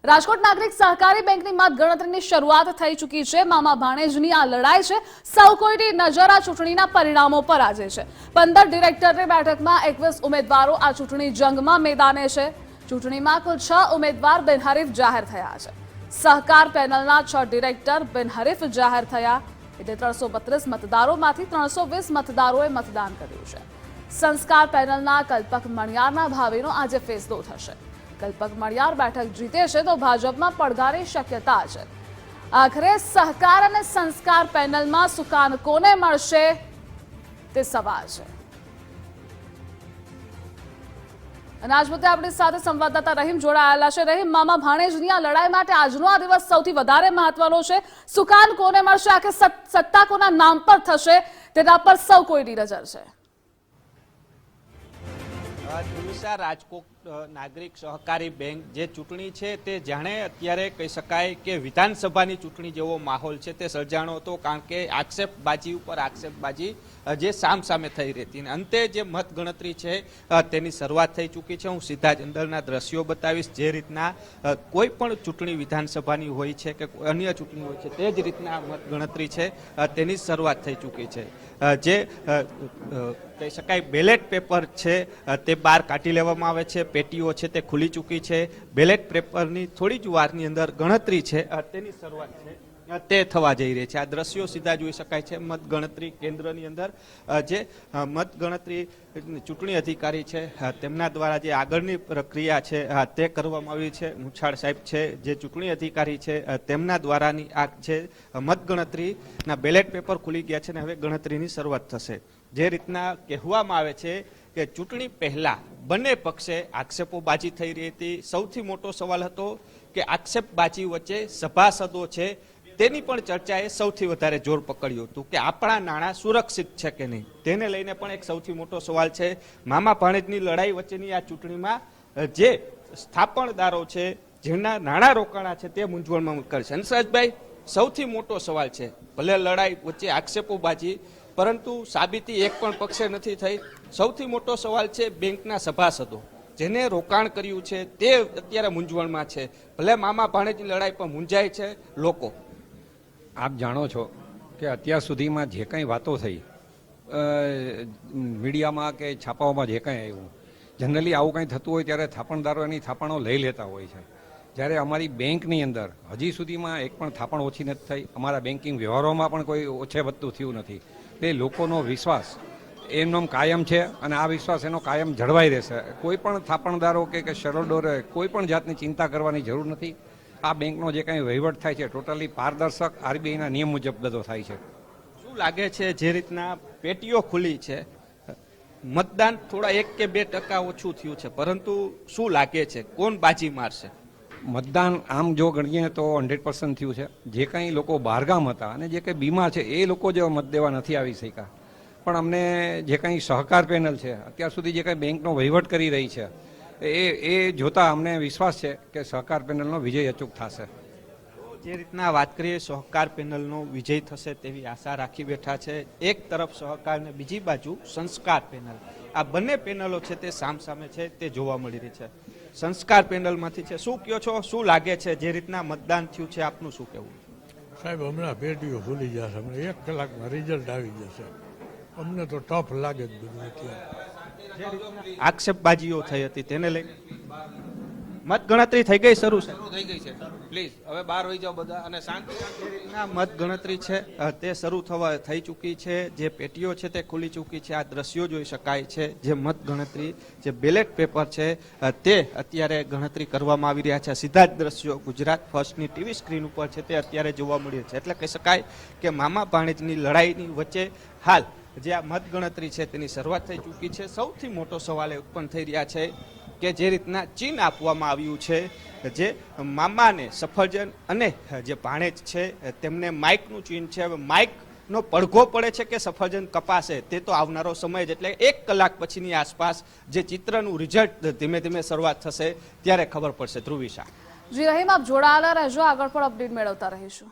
રાજકોટ નાગરિક સહકારી બેંકની મતગણતરીની શરૂઆત થઈ ચૂકી છે। મામા ભાણેજની આ લડાઈ છે। સૌ કોઈની નજર આ ચૂંટણીના પરિણામો પર આજે છે। 15 ડિરેક્ટરની બેઠકમાં 21 ઉમેદવારો આ ચૂંટણી જંગમાં મેદાને છે। ચૂંટણીમાં કુલ 6 ઉમેદવાર બિનહરીફ જાહેર થયા છે। સહકાર પેનલના 6 ડિરેક્ટર બિનહરીફ જાહેર થયા, એટલે 332 મતદારોમાંથી 320 મતદારોએ મતદાન કર્યું છે। સંસ્કાર પેનલના કલ્પક મણિયારના ભાવિનો આજે ફેસલો થશે। કલ્પક મણિયાર બેઠક જીતે છે તો ભાજપમાં પડઘાની શક્યતા છે। આખરે સહકાર અને સંસ્કાર પેનલમાં સુકાન કોને મળશે તે સવાલ છે। અને આજ મુદ્દે આપણી સાથે સંવાદદાતા રહીમ જોડાયેલા છે। રહીમ, મામા ભાણેજની આ લડાઈ માટે આજનો આ દિવસ સૌથી વધારે મહત્વનો છે। સુકાન કોને મળશે, આખરે સત્તા કોના નામ પર થશે તેના પર સૌ કોઈની નજર છે। રાજકોટ નાગરિક સહકારી બેંક જે ચૂંટણી છે તે જાણે અત્યારે કહી શકાય કે વિધાનસભાની ચૂંટણી જેવો માહોલ છે તે સર્જાણો હતો, કારણ કે આક્ષેપબાજી ઉપર આક્ષેપબાજી જે સામસામે થઈ રહી હતી। અંતે જે મતગણતરી છે તેની શરૂઆત થઈ ચૂકી છે। હું સીધા જ અંદરના દ્રશ્યો બતાવીશ। જે રીતના કોઈ પણ ચૂંટણી વિધાનસભાની હોય છે કે અન્ય ચૂંટણી હોય છે તે જ રીતના મતગણતરી છે તેની શરૂઆત થઈ ચૂકી છે। જે કહી શકાય બેલેટ પેપર છે તે બહાર કાઢી લેવામાં આવે છે, પેટીઓ છે તે ખુલી ચૂકી છે। બેલેટ પેપરની થોડી જ વારની અંદર ગણતરી છે તેની શરૂઆત છે તે થવા જઈ રહી છે। આ દ્રશ્યો સીધા જોઈ શકાય છે મતગણતરી કેન્દ્રની અંદર। જે મતગણતરી ચૂંટણી અધિકારી છે તેમના દ્વારા જે આગળની પ્રક્રિયા છે તે કરવામાં આવી છે। મુછાળ સાહેબ છે જે ચૂંટણી અધિકારી છે તેમના દ્વારાની આ છે મતગણતરીના બેલેટ પેપર ખુલી ગયા છે અને હવે ગણતરીની શરૂઆત થશે। જે રીતના કહેવામાં આવે છે કે ચૂંટણી પહેલા બંને પક્ષે આક્ષેપોબાજી થઈ રહી હતી। સૌથી મોટો સવાલ હતો કે આક્ષેપબાજી વચ્ચે સભાસદો છે તેની પણ ચર્ચાએ સૌથી વધારે જોર પકડ્યું હતું કે આપણા નાણાં સુરક્ષિત છે કે નહીં, તેને લઈને પણ એક સૌથી મોટો સવાલ છે। મામા ભાણેજની લડાઈ વચ્ચેની આ ચૂંટણીમાં જે સ્થાપણદારો છે જેના નાણાં રોકાણા છે તે મૂંઝવણમાં મુકાશે। હંસરાજભાઈ, સૌથી મોટો સવાલ છે, ભલે લડાઈ વચ્ચે આક્ષેપોબાજી, પરંતુ સાબિતી એક પણ પક્ષે નથી થઈ। સૌથી મોટો સવાલ છે બેંકના સભાસદો જેને રોકાણ કર્યું છે તે અત્યારે મૂંઝવણમાં છે। ભલે મામા ભાણેજની લડાઈ પણ મૂંઝાય છે લોકો। આપ જાણો છો કે અત્યાર સુધીમાં જે કંઈ વાતો થઈ મીડિયામાં કે છાપાઓમાં જે કંઈ આવ્યું, જનરલી આવું કંઈ થતું હોય ત્યારે થાપણદારો એની થાપણો લઈ લેતા હોય છે। જ્યારે અમારી બેંકની અંદર હજી સુધીમાં એક પણ થાપણ ઓછી નથી થઈ, અમારા બેન્કિંગ વ્યવહારોમાં પણ કોઈ ઓછે વધતું થયું નથી। તે લોકોનો વિશ્વાસ એમનો કાયમ છે અને આ વિશ્વાસ એનો કાયમ જળવાઈ રહેશે। કોઈ પણ થાપણદારો કે શેરહોલ્ડરે કોઈ પણ જાતની ચિંતા કરવાની જરૂર નથી। આ બેંકનો જે કંઈ વહીવટ થાય છે ટોટલી પારદર્શક આરબીઆઈના નિયમ મુજબ બધો થાય છે। શું લાગે છે જે રીતના પેટીઓ ખુલી છે, મતદાન થોડા 1 કે 2% ઓછું થયું છે, પરંતુ શું લાગે છે કોણ બાજી મારશે? મતદાન આમ જો ગણીએ તો 100% થયું છે। જે કંઈ લોકો બહારગામ હતા અને જે કંઈ બીમાર છે એ લોકો જ મત દેવા નથી આવી શક્યા, પણ અમને જે કંઈ સહકાર પેનલ છે અત્યાર સુધી જે કંઈ બેંકનો વહીવટ કરી રહી છે એ જોતા અમને વિશ્વાસ છે કે સહકાર પેનલનો વિજય અચૂક થશે। જે રીતના વાત કરીએ સહકાર પેનલનો વિજય થશે તેવી આશા રાખી બેઠા છે। એક તરફ સહકાર ને બીજી બાજુ સંસ્કાર પેનલ, આ બંને પેનલો છે તે સામસામે છે તે જોવા મળી રહી છે। સંસ્કાર પેનલમાંથી છે, શું કહો છો, શું લાગે છે જે રીતના મતદાન થયું છે, આપનું શું કહેવું? સાહેબ, હમણાં પેટીઓ ખુલી જશે, હમણાં 1 કલાકમાં રિઝલ્ટ આવી જશે। અમને તો ટફ લાગે જ બધું અત્યારે। આક્ષેપબાજીઓ થઈ હતી તેને લઈને મતગણતરી થઈ ગઈ, શરૂ થઈ ગઈ છે। પ્લીઝ હવે બહાર હોઈ જાઓ બધા અને શાંતિ મતગણતરી છે તે શરૂ થઈ ચૂકી છે। જે પેટીઓ છે તે ખુલી ચૂકી છે। આ દ્રશ્યો જોઈ શકાય છે। જે મતગણતરી જે બેલેટ પેપર છે તે અત્યારે ગણતરી કરવામાં આવી રહ્યા છે। સીધા જ દ્રશ્યો ગુજરાત ફર્સ્ટની ટીવી સ્ક્રીન ઉપર છે તે અત્યારે જોવા મળી છે। એટલે કહી શકાય કે મામા ભાણેજની લડાઈની વચ્ચે હાલ જે આ મતગણતરી છે તેની શરૂઆત થઈ ચૂકી છે। સૌથી મોટો સવાલ એ ઉત્પન્ન થઈ રહ્યા છે કે જે રીતના ચીન આપવામાં આવ્યું છે, જે મામાને સફરજન અને જે ભાણેજ છે તેમને માઇકનું ચીન છે, હવે માઇકનો પડઘો પડે છે કે સફરજન કપાશે તે તો આવનારો સમય જ, એટલે 1 કલાક પછીની આસપાસ જે ચિત્રનું રિઝલ્ટ ધીમે ધીમે શરૂઆત થશે ત્યારે ખબર પડશે। ધ્રુવિશા જી રહીમ, આપ જોડાયેલા રહેજો, આગળ પણ અપડેટ મેળવતા રહીશું।